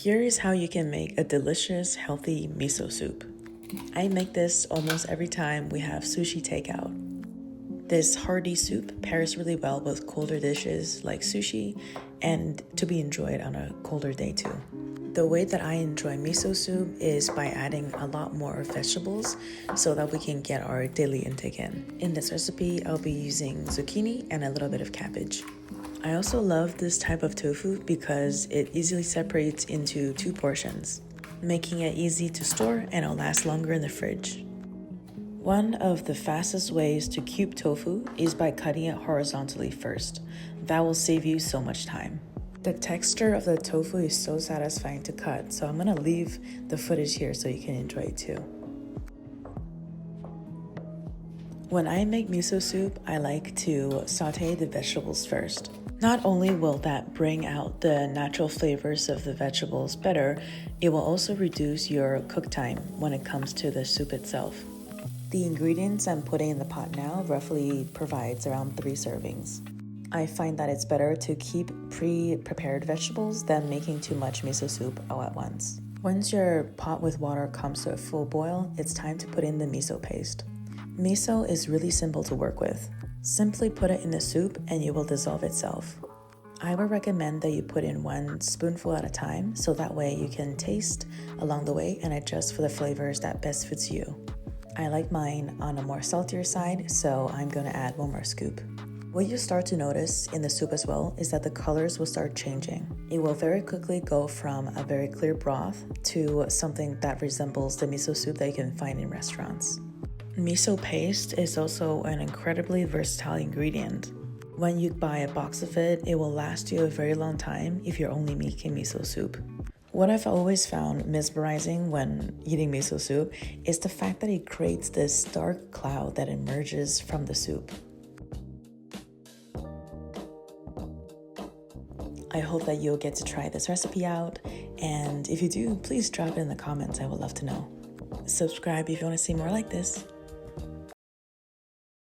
Here is how you can make a delicious, healthy miso soup. I make this almost every time we have sushi takeout. This hearty soup pairs really well with colder dishes like sushi and to be enjoyed on a colder day too. The way that I enjoy miso soup is by adding a lot more vegetables so that we can get our daily intake in. In this recipe, I'll be using zucchini and a little bit of cabbage. I also love this type of tofu because it easily separates into 2 portions, making it easy to store and it'll last longer in the fridge. One of the fastest ways to cube tofu is by cutting it horizontally first. That will save you so much time. The texture of the tofu is so satisfying to cut, so I'm gonna leave the footage here so you can enjoy it too. When I make miso soup, I like to saute the vegetables first. Not only will that bring out the natural flavors of the vegetables better, it will also reduce your cook time when it comes to the soup itself. The ingredients I'm putting in the pot now roughly provides around 3 servings. I find that it's better to keep pre-prepared vegetables than making too much miso soup all at once. Once your pot with water comes to a full boil, it's time to put in the miso paste. Miso is really simple to work with. Simply put it in the soup and it will dissolve itself. I would recommend that you put in 1 spoonful at a time so that way you can taste along the way and adjust for the flavors that best fits you. I like mine on a more saltier side, so I'm going to add 1 more scoop. What you start to notice in the soup as well is that the colors will start changing. It will very quickly go from a very clear broth to something that resembles the miso soup that you can find in restaurants. Miso paste is also an incredibly versatile ingredient. When you buy a box of it, it will last you a very long time if you're only making miso soup. What I've always found mesmerizing when eating miso soup is the fact that it creates this dark cloud that emerges from the soup. I hope that you'll get to try this recipe out, and if you do, please drop it in the comments. I would love to know. Subscribe if you want to see more like this.